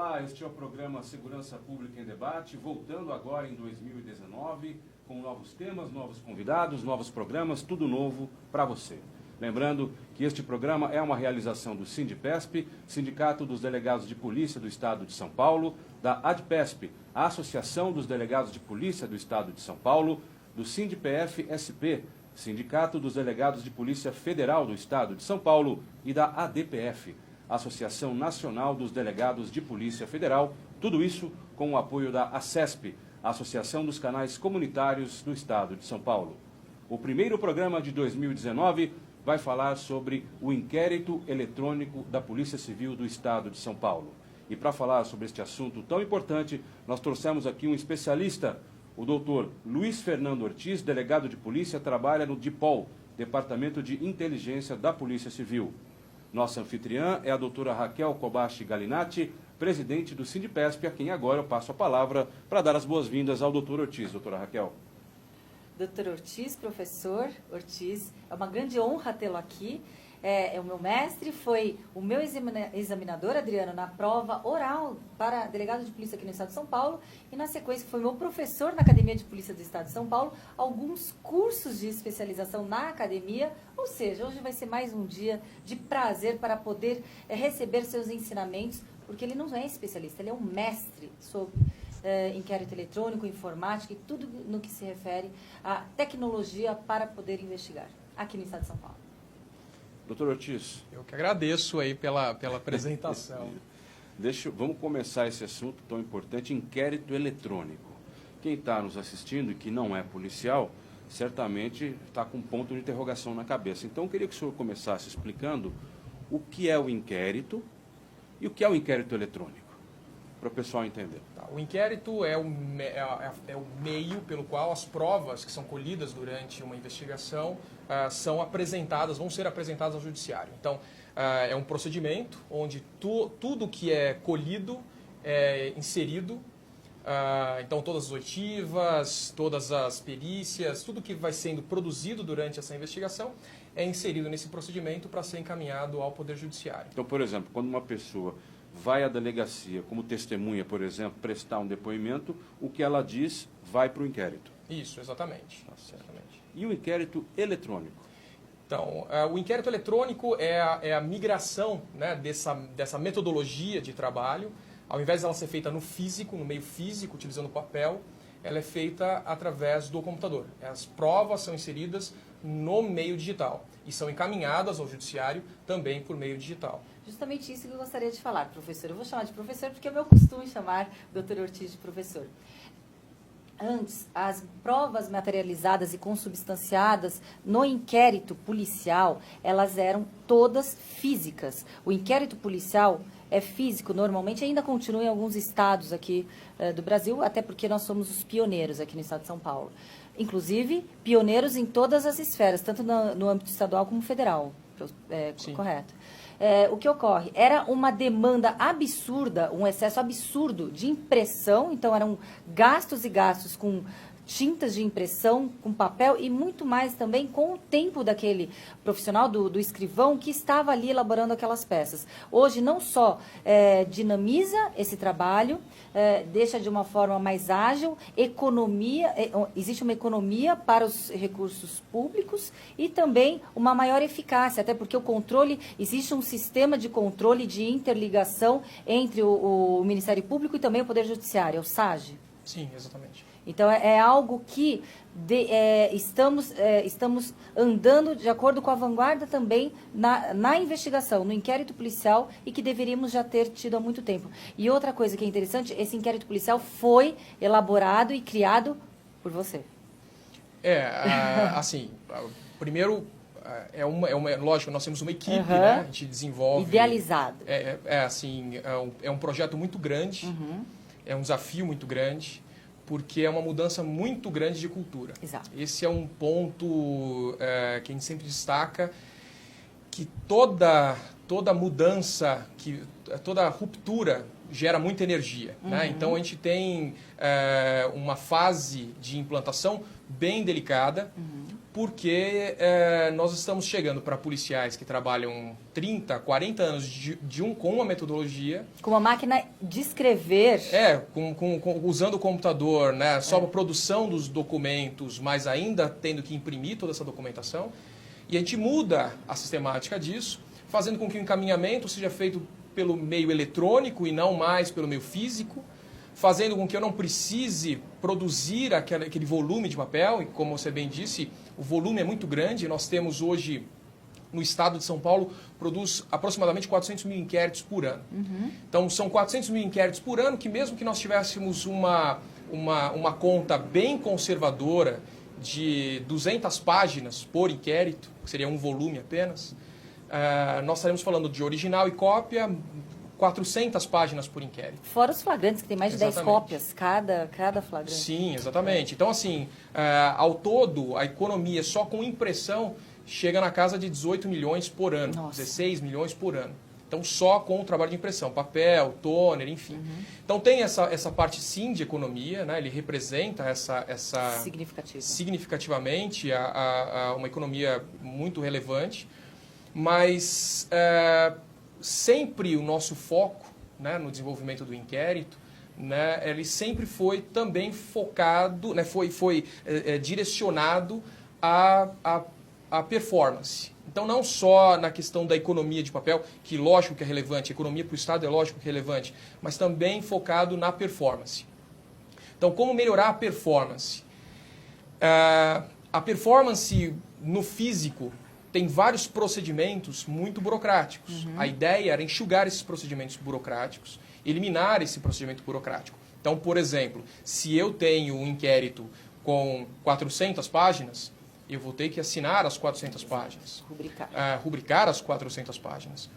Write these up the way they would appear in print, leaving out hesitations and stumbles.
Olá, este é o programa Segurança Pública em Debate, voltando agora em 2019, com novos temas, novos convidados, novos programas, tudo novo para você. Lembrando que este programa é uma realização do Sindipesp, Sindicato dos Delegados de Polícia do Estado de São Paulo, da ADPESP, a Associação dos Delegados de Polícia do Estado de São Paulo, do SINDPF-SP, Sindicato dos Delegados de Polícia Federal do Estado de São Paulo, e da ADPF, Associação Nacional dos Delegados de Polícia Federal, tudo isso com o apoio da ACESP, Associação dos Canais Comunitários do Estado de São Paulo. O primeiro programa de 2019 vai falar sobre o inquérito eletrônico da Polícia Civil do Estado de São Paulo. E para falar sobre este assunto tão importante, nós trouxemos aqui um especialista, o doutor Luiz Fernando Ortiz, delegado de polícia, trabalha no DIPOL, Departamento de Inteligência da Polícia Civil. Nossa anfitriã é a doutora Raquel Kobashi Galinatti, presidente do Sindipesp, a quem agora eu passo a palavra para dar as boas-vindas ao doutor Ortiz. Doutora Raquel. Doutor Ortiz, professor Ortiz, é uma grande honra tê-lo aqui. É o meu mestre, foi o meu examinador, Adriano, na prova oral para delegado de polícia aqui no Estado de São Paulo, e na sequência foi meu professor na Academia de Polícia do Estado de São Paulo, alguns cursos de especialização na academia, ou seja, hoje vai ser mais um dia de prazer para poder receber seus ensinamentos, porque ele não é especialista, ele é um mestre sobre inquérito eletrônico, informática e tudo no que se refere à tecnologia para poder investigar aqui no Estado de São Paulo. Doutor Ortiz. Eu que agradeço aí pela apresentação. Vamos começar esse assunto tão importante, inquérito eletrônico. Quem está nos assistindo e que não é policial, certamente está com um ponto de interrogação na cabeça. Então, eu queria que o senhor começasse explicando o que é o inquérito e o que é o inquérito eletrônico, para o pessoal entender. O inquérito é o meio pelo qual as provas que são colhidas durante uma investigação são apresentadas, vão ser apresentadas ao judiciário. Então, é um procedimento onde tudo que é colhido é inserido. Então, todas as oitivas, todas as perícias, tudo que vai sendo produzido durante essa investigação é inserido nesse procedimento para ser encaminhado ao Poder Judiciário. Então, por exemplo, quando uma pessoa vai à delegacia como testemunha, por exemplo, prestar um depoimento, o que ela diz vai para o inquérito. Isso, exatamente. Tá certo. E o inquérito eletrônico? Então, o inquérito eletrônico é a migração, né, dessa metodologia de trabalho. Ao invés dela ser feita no físico, no meio físico, utilizando papel, ela é feita através do computador. As provas são inseridas no meio digital e são encaminhadas ao judiciário também por meio digital. Justamente isso que eu gostaria de falar, professor. Eu vou chamar de professor porque é meu costume chamar o Dr. Ortiz de professor. Antes, as provas materializadas e consubstanciadas no inquérito policial, elas eram todas físicas. O inquérito policial é físico, normalmente, ainda continua em alguns estados aqui do Brasil, até porque nós somos os pioneiros aqui no estado de São Paulo. Inclusive, pioneiros em todas as esferas, tanto no âmbito estadual como federal. Correto. O que ocorre? Era uma demanda absurda, um excesso absurdo de impressão, então eram gastos e gastos com tintas de impressão, com papel e muito mais também com o tempo daquele profissional, do escrivão que estava ali elaborando aquelas peças. Hoje não só dinamiza esse trabalho, deixa de uma forma mais ágil, existe uma economia para os recursos públicos e também uma maior eficácia, até porque o controle, existe um sistema de controle de interligação entre o Ministério Público e também o Poder Judiciário, o SAGE. Sim, exatamente. Então, é algo que estamos andando de acordo com a vanguarda também na investigação, no inquérito policial e que deveríamos já ter tido há muito tempo. E outra coisa que é interessante, esse inquérito policial foi elaborado e criado por você. Assim, primeiro, lógico, nós temos uma equipe, né? A gente desenvolve... Idealizado. É um projeto muito grande, é um desafio muito grande, porque é uma mudança muito grande de cultura. Exato. Esse é um ponto que a gente sempre destaca, que toda mudança, toda ruptura gera muita energia. Né? Então, a gente tem uma fase de implantação bem delicada, porque nós estamos chegando para policiais que trabalham 30, 40 anos com uma metodologia. Com uma máquina de escrever. Usando o computador, né, só para a produção dos documentos, mas ainda tendo que imprimir toda essa documentação. E a gente muda a sistemática disso, fazendo com que o encaminhamento seja feito pelo meio eletrônico e não mais pelo meio físico, fazendo com que eu não precise produzir aquele volume de papel, e como você bem disse, o volume é muito grande. Nós temos hoje, no estado de São Paulo, produz aproximadamente 400 mil inquéritos por ano. Então, são 400 mil inquéritos por ano que, mesmo que nós tivéssemos uma conta bem conservadora de 200 páginas por inquérito, que seria um volume apenas, nós estaremos falando de original e cópia, 400 páginas por inquérito. Fora os flagrantes, que tem mais de 10 cópias cada flagrante. Sim, exatamente. Então, assim, ao todo, a economia só com impressão chega na casa de 18 milhões por ano, Nossa. 16 milhões por ano. Então, só com o trabalho de impressão, papel, toner, enfim. Então, tem essa parte, sim, de economia, né? Ele representa significativamente uma economia muito relevante, mas sempre o nosso foco, né, no desenvolvimento do inquérito, né, ele sempre foi também focado, né, foi direcionado à performance. Então, não só na questão da economia de papel, que lógico que é relevante, a economia para o Estado é lógico que é relevante, mas também focado na performance. Então, como melhorar a performance? A performance no físico tem vários procedimentos muito burocráticos. A ideia era enxugar esses procedimentos burocráticos, eliminar esse procedimento burocrático. Então, por exemplo, se eu tenho um inquérito com 400 páginas, eu vou ter que assinar as 400 páginas. Rubricar as 400 páginas.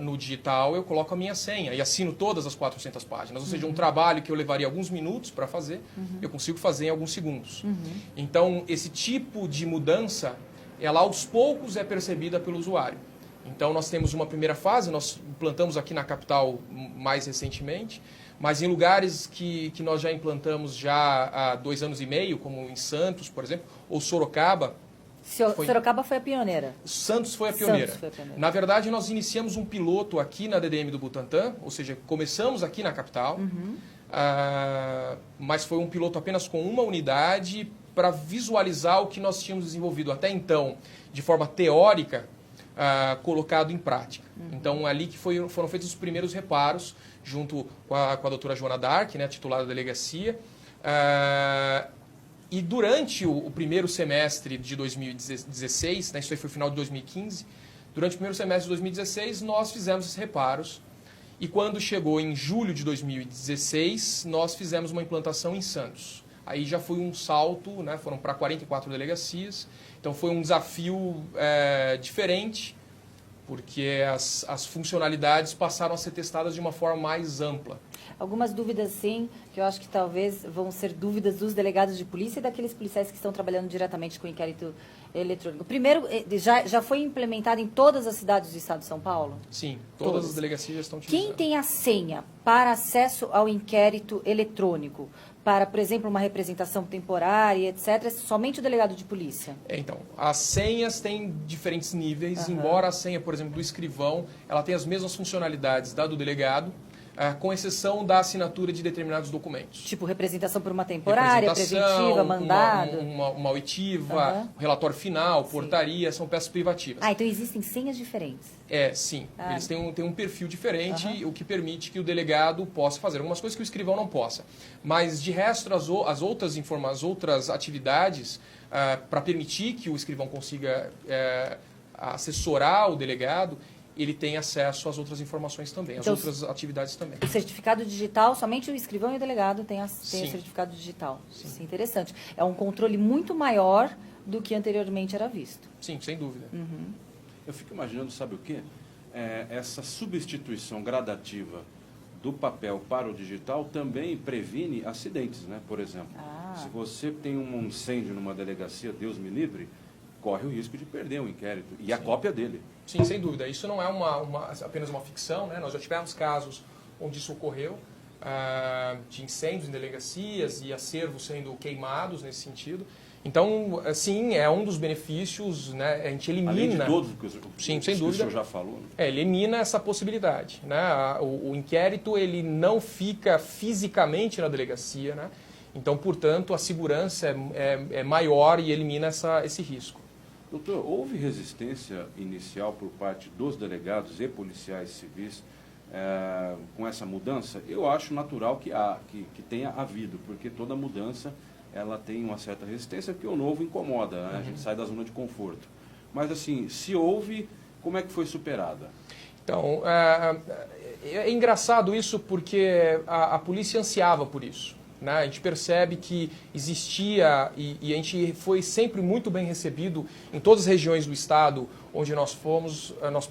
No digital, eu coloco a minha senha e assino todas as 400 páginas. Ou seja, um trabalho que eu levaria alguns minutos para fazer, eu consigo fazer em alguns segundos. Então, esse tipo de mudança, ela aos poucos é percebida pelo usuário. Então, nós temos uma primeira fase, nós implantamos aqui na capital mais recentemente, mas em lugares que nós já implantamos já há 2 anos e meio, como em Santos, por exemplo, ou Sorocaba. Sorocaba foi a pioneira. Santos foi a pioneira. Na verdade, nós iniciamos um piloto aqui na DDM do Butantã, ou seja, começamos aqui na capital, mas foi um piloto apenas com uma unidade para visualizar o que nós tínhamos desenvolvido até então, de forma teórica, colocado em prática. Então, ali que foram feitos os primeiros reparos, junto com a doutora Joana Dark, né, titular da delegacia. E durante o primeiro semestre de 2016, né, isso aí foi o final de 2015, durante o primeiro semestre de 2016, nós fizemos esses reparos. E quando chegou em julho de 2016, nós fizemos uma implantação em Santos. Aí já foi um salto, né, foram para 44 delegacias. Então foi um desafio diferente, porque as funcionalidades passaram a ser testadas de uma forma mais ampla. Algumas dúvidas, sim, que eu acho que talvez vão ser dúvidas dos delegados de polícia e daqueles policiais que estão trabalhando diretamente com o inquérito eletrônico. Primeiro, já foi implementado em todas as cidades do estado de São Paulo? Sim, todas as delegacias já estão utilizando. Quem tem a senha para acesso ao inquérito eletrônico, para, por exemplo, uma representação temporária, etc., somente o delegado de polícia? Então, as senhas têm diferentes níveis, embora a senha, por exemplo, do escrivão, ela tem as mesmas funcionalidades da do delegado, com exceção da assinatura de determinados documentos. Tipo, representação por uma temporária, preventiva, mandado? Uma oitiva, relatório final, portaria, são peças privativas. Então existem senhas diferentes? Sim. Eles têm um perfil diferente, o que permite que o delegado possa fazer algumas coisas que o escrivão não possa. Mas, de resto, as outras atividades, para permitir que o escrivão consiga assessorar o delegado, ele tem acesso às outras informações também, então, às outras atividades também. O certificado digital, somente o escrivão e o delegado têm o certificado digital. Sim. Isso é interessante. É um controle muito maior do que anteriormente era visto. Sim, sem dúvida. Eu fico imaginando, sabe o quê? Essa substituição gradativa do papel para o digital também previne acidentes, né? Por exemplo, se você tem um incêndio numa delegacia, Deus me livre, corre o risco de perder um inquérito e a cópia dele. Sim, sem dúvida. Isso não é apenas uma ficção, né? Nós já tivemos casos onde isso ocorreu, de incêndios em delegacias e acervos sendo queimados nesse sentido. Então, sim, é um dos benefícios, né? A gente elimina... Além de todos sim, sem que dúvida, o senhor já falou. Elimina essa possibilidade, né? O inquérito ele não fica fisicamente na delegacia, né? Então, portanto, a segurança é maior e elimina esse risco. Doutor, houve resistência inicial por parte dos delegados e policiais civis com essa mudança? Eu acho natural que tenha havido, porque toda mudança ela tem uma certa resistência, porque o novo incomoda, né? A gente sai da zona de conforto. Mas, assim, se houve, como é que foi superada? Então, é engraçado isso porque a polícia ansiava por isso, né? A gente percebe que existia, e a gente foi sempre muito bem recebido em todas as regiões do estado onde nós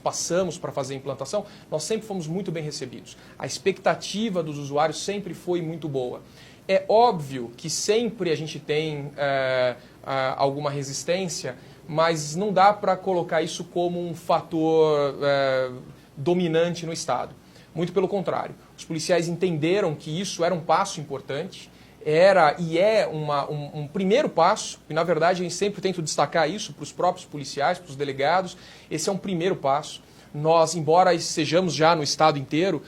passamos para fazer a implantação, nós sempre fomos muito bem recebidos. A expectativa dos usuários sempre foi muito boa. É óbvio que sempre a gente tem alguma resistência, mas não dá para colocar isso como um fator dominante no Estado. Muito pelo contrário. Os policiais entenderam que isso era um passo importante, era e é um primeiro passo, e na verdade a gente sempre tenta destacar isso para os próprios policiais, para os delegados, esse é um primeiro passo. Nós, embora estejamos já no estado inteiro,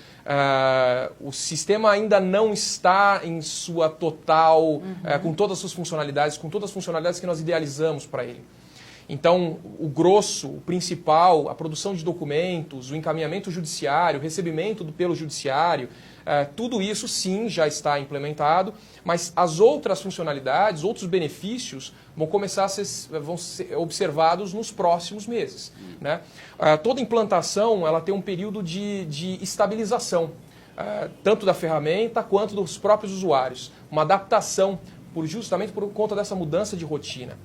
o sistema ainda não está em sua total, com todas as suas funcionalidades, com todas as funcionalidades que nós idealizamos para ele. Então, o grosso, o principal, a produção de documentos, o encaminhamento judiciário, o recebimento pelo judiciário, tudo isso sim já está implementado, mas as outras funcionalidades, outros benefícios vão começar vão ser observados nos próximos meses, né? Toda implantação ela tem um período de estabilização, tanto da ferramenta quanto dos próprios usuários, uma adaptação justamente por conta dessa mudança de rotina.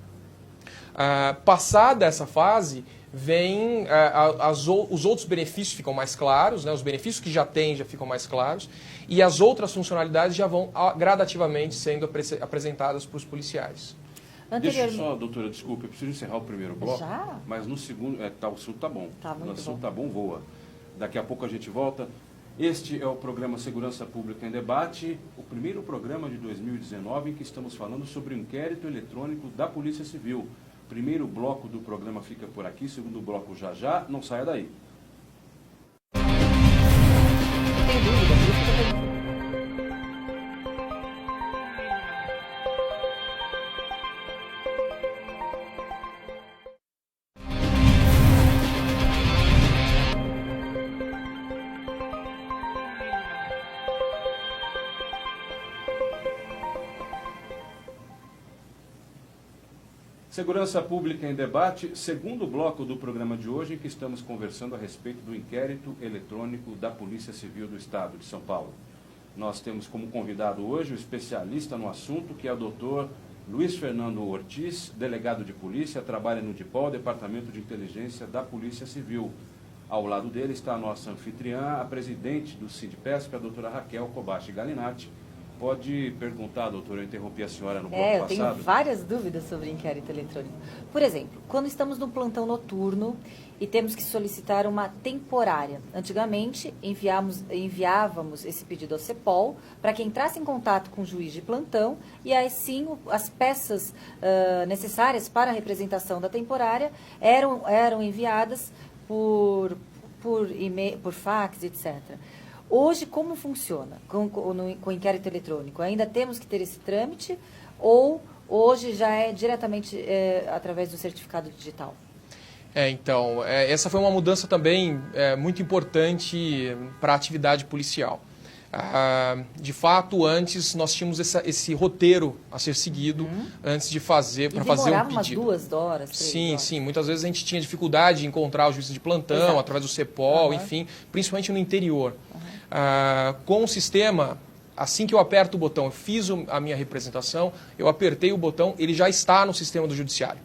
Passada essa fase, vem os outros benefícios ficam mais claros, né? Os benefícios que já tem já ficam mais claros, e as outras funcionalidades já vão gradativamente sendo apresentadas para os policiais. Deixa só, doutora, desculpa, eu preciso encerrar o primeiro bloco, já? Mas no segundo, o assunto tá bom. Tá muito o assunto bom. tá bom, voa. Daqui a pouco a gente volta. Este é o programa Segurança Pública em Debate, o primeiro programa de 2019 em que estamos falando sobre o inquérito eletrônico da Polícia Civil. Primeiro bloco do programa fica por aqui, segundo bloco já, não saia daí. Tem dúvida, por isso que eu tô... Segurança Pública em Debate, segundo bloco do programa de hoje, em que estamos conversando a respeito do inquérito eletrônico da Polícia Civil do Estado de São Paulo. Nós temos como convidado hoje o especialista no assunto, que é o doutor Luiz Fernando Ortiz, delegado de polícia, trabalha no DIPOL, Departamento de Inteligência da Polícia Civil. Ao lado dele está a nossa anfitriã, a presidente do Sindipesp, a doutora Raquel Kobashi Galinatti. Pode perguntar, doutora, eu interrompi a senhora no bloco passado. Eu tenho várias dúvidas sobre inquérito eletrônico. Por exemplo, quando estamos num plantão noturno e temos que solicitar uma temporária. Antigamente, enviávamos esse pedido ao CEPOL para que entrasse em contato com o juiz de plantão e aí sim as peças necessárias para a representação da temporária eram enviadas por e-mail, por fax, etc. Hoje, como funciona com o inquérito eletrônico? Ainda temos que ter esse trâmite ou hoje já é diretamente através do certificado digital? Então, essa foi uma mudança também muito importante para a atividade policial. De fato, antes nós tínhamos esse roteiro a ser seguido antes de fazer, para fazer um pedido. Umas 2 horas, 3 horas. Sim. Muitas vezes a gente tinha dificuldade de encontrar o juiz de plantão, exato, através do CEPOL, enfim, principalmente no interior. Com o sistema, assim que eu aperto o botão, eu fiz a minha representação, eu apertei o botão, ele já está no sistema do judiciário.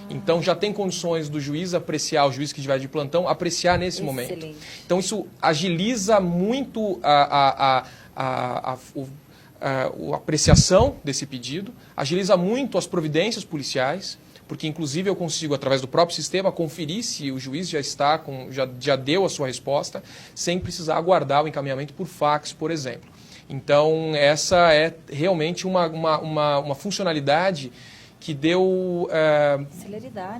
Então, já tem condições do juiz apreciar, o juiz que estiver de plantão, apreciar nesse momento. Então, isso agiliza muito a apreciação desse pedido, agiliza muito as providências policiais, porque, inclusive, eu consigo, através do próprio sistema, conferir se o juiz já deu a sua resposta, sem precisar aguardar o encaminhamento por fax, por exemplo. Então, essa é realmente uma funcionalidade que deu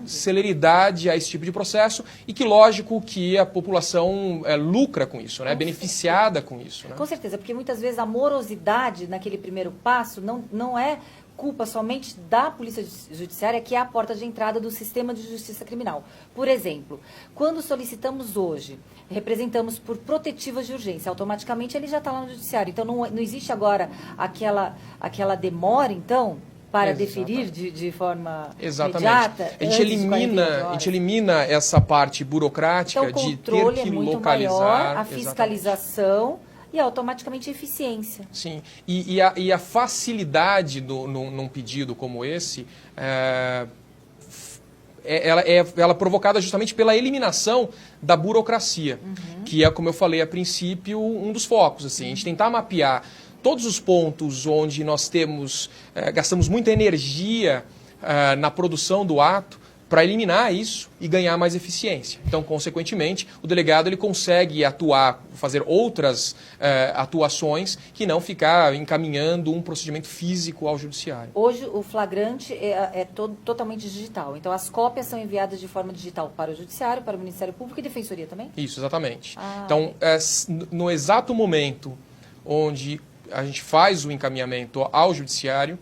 celeridade a esse tipo de processo e que, lógico, que a população lucra com isso, né? É beneficiada com isso. Né? Com certeza, porque muitas vezes a morosidade naquele primeiro passo não é culpa somente da Polícia Judiciária, que é a porta de entrada do sistema de justiça criminal. Por exemplo, quando solicitamos hoje, representamos por protetivas de urgência, automaticamente ele já está lá no Judiciário. Então, não existe agora aquela demora, então, para deferir de forma imediata. A gente elimina essa parte burocrática então, de ter que muito localizar. Maior, a fiscalização e automaticamente a eficiência. Sim, e a facilidade num pedido como esse ela é provocada justamente pela eliminação da burocracia, que é, como eu falei a princípio, um dos focos. Assim, a gente tentar mapear todos os pontos onde nós gastamos muita energia na produção do ato para eliminar isso e ganhar mais eficiência. Então, consequentemente, o delegado ele consegue fazer outras atuações que não ficar encaminhando um procedimento físico ao judiciário. Hoje, o flagrante é totalmente digital. Então, as cópias são enviadas de forma digital para o judiciário, para o Ministério Público e Defensoria também? Isso, exatamente. Então, no exato momento onde a gente faz o encaminhamento ao judiciário,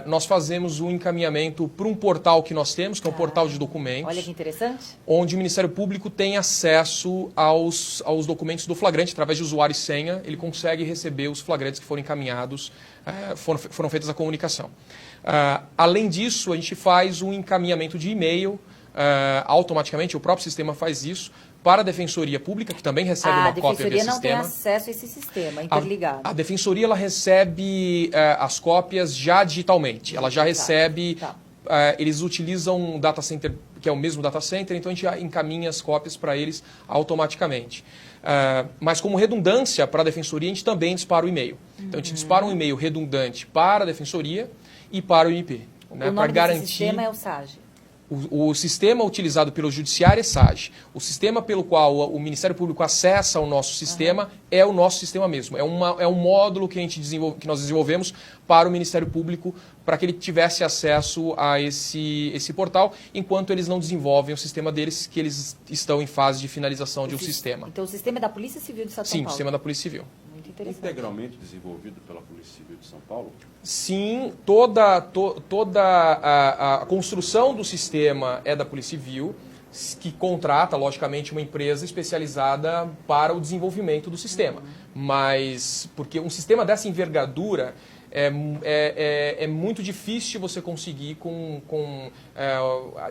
nós fazemos o encaminhamento para um portal que nós temos, que é um portal de documentos. Olha que interessante. Onde o Ministério Público tem acesso aos documentos do flagrante, através de usuário e senha, ele consegue receber os flagrantes que foram encaminhados, foram feitas a comunicação. Além disso, a gente faz um encaminhamento de e-mail, automaticamente, o próprio sistema faz isso, para a Defensoria Pública, que também recebe uma cópia desse sistema. A Defensoria não tem acesso a esse sistema interligado. A Defensoria ela recebe as cópias já digitalmente. Ela já recebe... eles utilizam um data center, que é o mesmo data center, então a gente já encaminha as cópias para eles automaticamente. Mas como redundância para a Defensoria, a gente também dispara o e-mail. Então a gente dispara um e-mail redundante para a Defensoria e para o MP. Né, o nome desse sistema é o SAGE. O sistema utilizado pelo Judiciário é SAGE. O sistema pelo qual o Ministério Público acessa o nosso sistema é o nosso sistema mesmo. É um módulo que nós desenvolvemos para o Ministério Público para que ele tivesse acesso a esse portal, enquanto eles não desenvolvem o sistema deles, que eles estão em fase de finalização de um sistema. Então o sistema é da Polícia Civil de São Paulo? Sim, o sistema da Polícia Civil. Muito interessante. Integralmente desenvolvido pela Polícia Civil de São Paulo? Sim, toda a construção do sistema é da Polícia Civil, que contrata, logicamente, uma empresa especializada para o desenvolvimento do sistema. Mas, porque um sistema dessa envergadura é muito difícil você conseguir com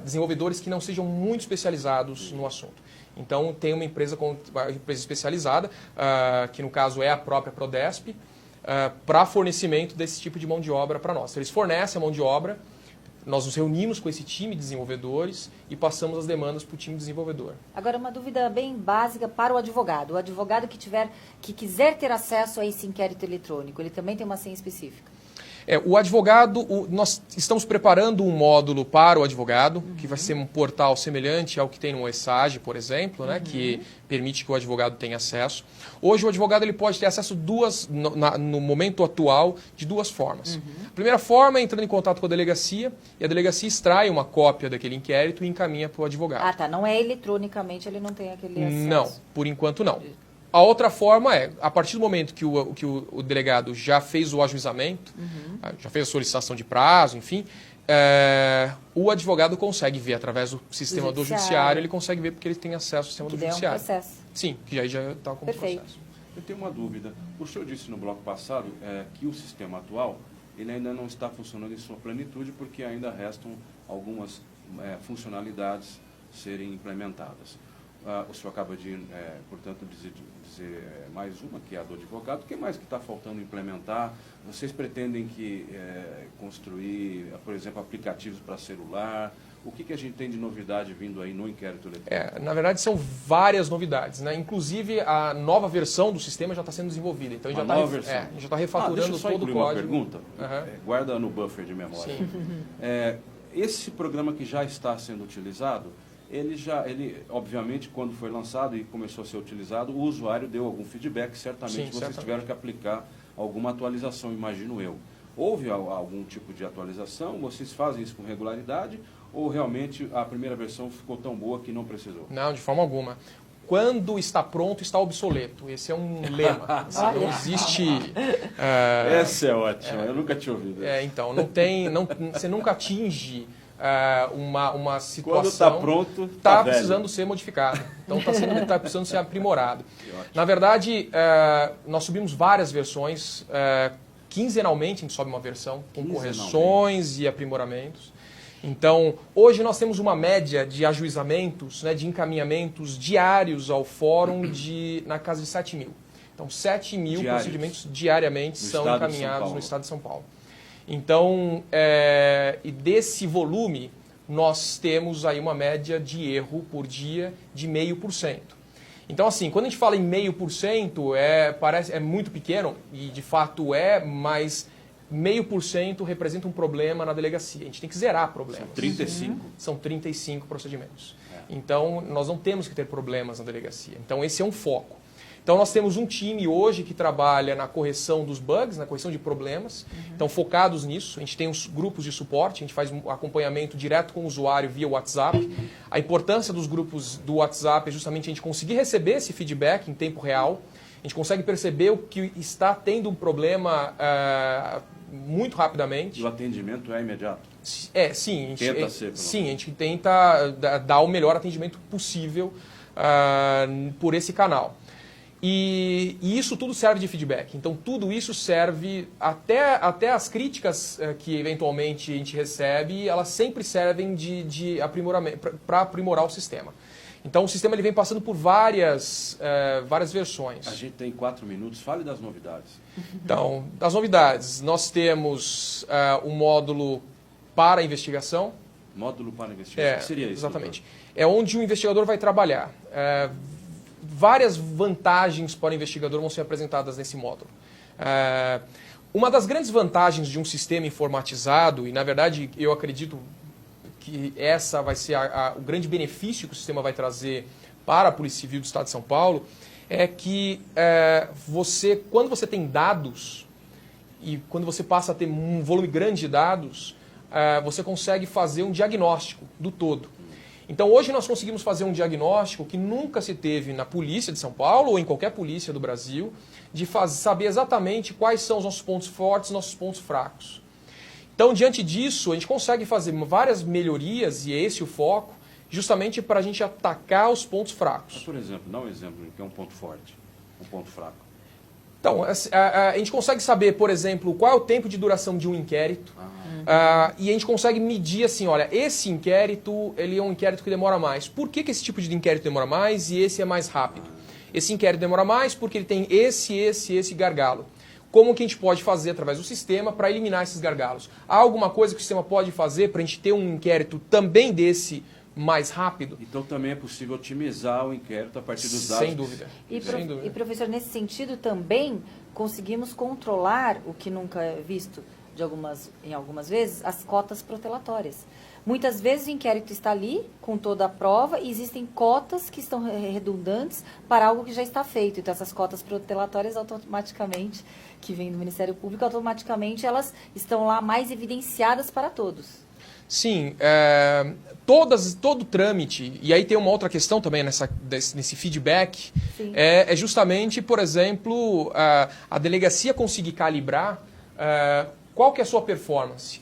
desenvolvedores que não sejam muito especializados no assunto. Então, tem uma empresa especializada, que no caso é a própria Prodesp, para fornecimento desse tipo de mão de obra para nós. Eles fornecem a mão de obra, nós nos reunimos com esse time de desenvolvedores e passamos as demandas para o time desenvolvedor. Agora, uma dúvida bem básica para o advogado. O advogado que quiser ter acesso a esse inquérito eletrônico, ele também tem uma senha específica? O advogado, nós estamos preparando um módulo para o advogado, que vai ser um portal semelhante ao que tem no ESAGE, por exemplo, né, que permite que o advogado tenha acesso. Hoje o advogado ele pode ter acesso no momento atual de duas formas. A primeira forma é entrando em contato com a delegacia, e a delegacia extrai uma cópia daquele inquérito e encaminha para o advogado. Ah, tá. Não é eletronicamente, ele não tem aquele acesso. Não, por enquanto não. A outra forma é, a partir do momento que o delegado já fez o ajuizamento, já fez a solicitação de prazo, enfim, o advogado consegue ver através do sistema do judiciário, ele consegue ver porque ele tem acesso ao sistema do judiciário. É um processo. Sim, que aí já está como processo. Eu tenho uma dúvida. O senhor disse no bloco passado que o sistema atual ele ainda não está funcionando em sua plenitude porque ainda restam algumas funcionalidades serem implementadas. O senhor acaba de, portanto, dizer mais uma, que é a do advogado. O que mais que está faltando implementar? Vocês pretendem construir, por exemplo, aplicativos para celular? O que a gente tem de novidade vindo aí no inquérito eletrônico? Na verdade, são várias novidades, né? Inclusive, a nova versão do sistema já está sendo desenvolvida. Então, a gente já está refaturando todo o código. Uma pergunta. Guarda no buffer de memória. Esse programa que já está sendo utilizado, ele, obviamente, quando foi lançado e começou a ser utilizado, o usuário deu algum feedback, certamente vocês tiveram que aplicar alguma atualização, imagino eu. houve algum tipo de atualização? Vocês fazem isso com regularidade? Ou realmente a primeira versão ficou tão boa que não precisou? Não, de forma alguma. Quando está pronto, está obsoleto. Esse é um lema. Assim, não existe... Essa é ótima, eu nunca tinha ouvido. Então, você nunca atinge uma situação... Quando está pronto, está precisando ser modificado. Então, está precisando ser aprimorado. Na verdade, nós subimos várias versões. Quinzenalmente, a gente sobe uma versão com correções e aprimoramentos. Então, hoje nós temos uma média de ajuizamentos, né, de encaminhamentos diários ao fórum na casa de 7 mil. Então, 7 mil procedimentos diariamente são encaminhados no estado de São Paulo. Então, e desse volume, nós temos aí uma média de erro por dia de 0,5%. Então, assim, quando a gente fala em 0,5%, parece muito pequeno, e de fato mas 0,5% representa um problema na delegacia. A gente tem que zerar problemas. São 35? São 35 procedimentos. Então, nós não temos que ter problemas na delegacia. Então, esse é um foco. Então, nós temos um time hoje que trabalha na correção dos bugs, na correção de problemas. Então, focados nisso. A gente tem os grupos de suporte, a gente faz um acompanhamento direto com o usuário via WhatsApp. A importância dos grupos do WhatsApp é justamente a gente conseguir receber esse feedback em tempo real. A gente consegue perceber o que está tendo um problema muito rapidamente. E o atendimento é imediato? Sim. A gente tenta dar o melhor atendimento possível por esse canal. E isso tudo serve de feedback. Então, tudo isso serve, até as críticas que eventualmente a gente recebe, elas sempre servem de aprimoramento, para aprimorar o sistema. Então, o sistema ele vem passando por várias versões. A gente tem 4 minutos. Fale das novidades. Então, das novidades, nós temos um módulo para investigação. Módulo para investigação? O que seria isso? Exatamente. Doutor? É onde o investigador vai trabalhar. Várias vantagens para o investigador vão ser apresentadas nesse módulo. Uma das grandes vantagens de um sistema informatizado, e na verdade eu acredito que essa vai ser o grande benefício que o sistema vai trazer para a Polícia Civil do Estado de São Paulo, é que quando você tem dados, e quando você passa a ter um volume grande de dados, você consegue fazer um diagnóstico do todo. Então, hoje nós conseguimos fazer um diagnóstico que nunca se teve na Polícia de São Paulo ou em qualquer polícia do Brasil, de saber exatamente quais são os nossos pontos fortes e nossos pontos fracos. Então, diante disso, a gente consegue fazer várias melhorias, e é esse o foco, justamente para a gente atacar os pontos fracos. Mas, por exemplo, dá um exemplo do que é um ponto forte, um ponto fraco. Então, a gente consegue saber, por exemplo, qual é o tempo de duração de um inquérito. E a gente consegue medir assim, olha, esse inquérito ele é um inquérito que demora mais. Por que esse tipo de inquérito demora mais e esse é mais rápido? Esse inquérito demora mais porque ele tem esse gargalo. Como que a gente pode fazer através do sistema para eliminar esses gargalos? Há alguma coisa que o sistema pode fazer para a gente ter um inquérito também desse mais rápido? Então também é possível otimizar o inquérito a partir dos dados. Sem dúvida. E professor, nesse sentido também conseguimos controlar o que nunca é visto em algumas vezes, as cotas protelatórias. Muitas vezes o inquérito está ali com toda a prova e existem cotas que estão redundantes para algo que já está feito. Então essas cotas protelatórias automaticamente, que vêm do Ministério Público, automaticamente elas estão lá mais evidenciadas para todos. Sim, todo trâmite, e aí tem uma outra questão também nesse feedback, é justamente, por exemplo, a delegacia conseguir calibrar qual que é a sua performance,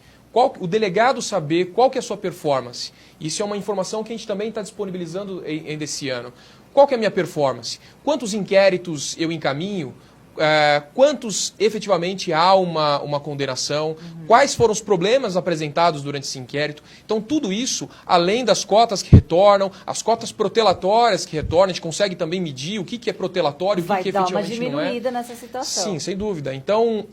o delegado saber qual que é a sua performance. Isso é uma informação que a gente também está disponibilizando ainda esse ano. Qual que é a minha performance? Quantos inquéritos eu encaminho? Quantos efetivamente há uma condenação, quais foram os problemas apresentados durante esse inquérito. Então, tudo isso, além das cotas que retornam, as cotas protelatórias que retornam, a gente consegue também medir o que é protelatório, o que efetivamente não é. Vai dar uma diminuída nessa situação. Sim, sem dúvida. Então,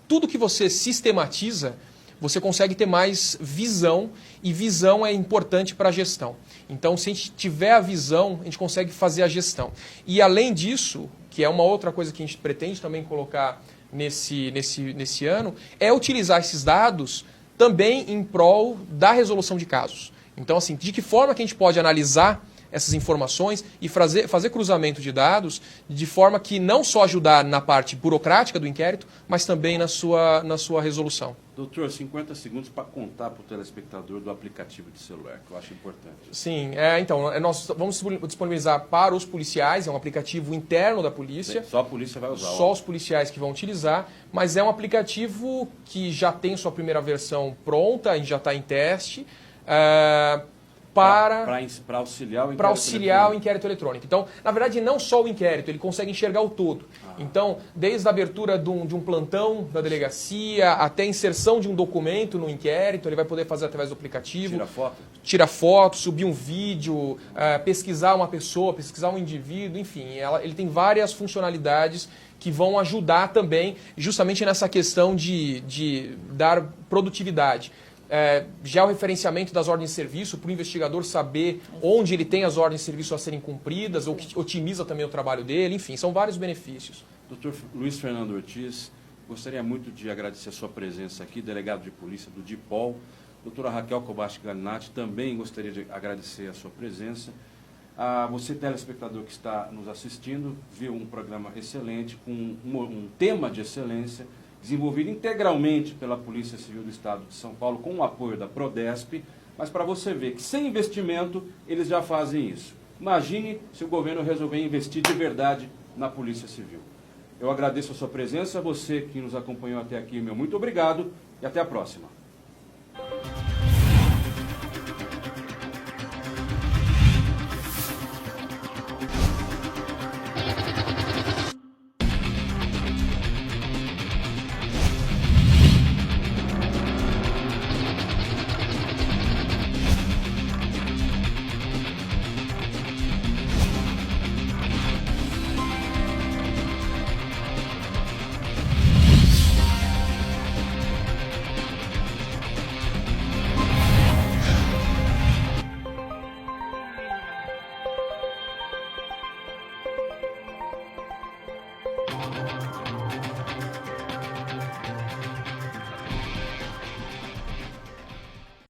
tudo que você sistematiza, você consegue ter mais visão, e visão é importante para a gestão. Então, se a gente tiver a visão, a gente consegue fazer a gestão. E, além disso, que é uma outra coisa que a gente pretende também colocar nesse ano, é utilizar esses dados também em prol da resolução de casos. Então, assim, de que forma que a gente pode analisar essas informações e fazer cruzamento de dados de forma que não só ajudar na parte burocrática do inquérito, mas também na sua resolução. Doutor, 50 segundos para contar para o telespectador do aplicativo de celular, que eu acho importante. Sim, então, nós vamos disponibilizar para os policiais, é um aplicativo interno da polícia. Só a polícia vai usar. Só os policiais que vão utilizar, mas é um aplicativo que já tem sua primeira versão pronta, a gente já está em teste, para auxiliar o inquérito eletrônico. Então, na verdade, não só o inquérito, ele consegue enxergar o todo. Então, desde a abertura de um plantão da delegacia, até a inserção de um documento no inquérito, ele vai poder fazer através do aplicativo. Tira foto, subir um vídeo, pesquisar uma pessoa, pesquisar um indivíduo, enfim. Ele tem várias funcionalidades que vão ajudar também justamente nessa questão de dar produtividade. Georreferenciamento das ordens de serviço, para o investigador saber onde ele tem as ordens de serviço a serem cumpridas, ou que otimiza também o trabalho dele, enfim, são vários benefícios. Dr. Luiz Fernando Ortiz, gostaria muito de agradecer a sua presença aqui, delegado de polícia do DIPOL. Doutora Raquel Kobashi Galinatti, também gostaria de agradecer a sua presença. A você, telespectador que está nos assistindo, viu um programa excelente, com um tema de excelência, desenvolvido integralmente pela Polícia Civil do Estado de São Paulo, com o apoio da Prodesp, mas para você ver que sem investimento eles já fazem isso. Imagine se o governo resolver investir de verdade na Polícia Civil. Eu agradeço a sua presença, você que nos acompanhou até aqui, meu muito obrigado e até a próxima.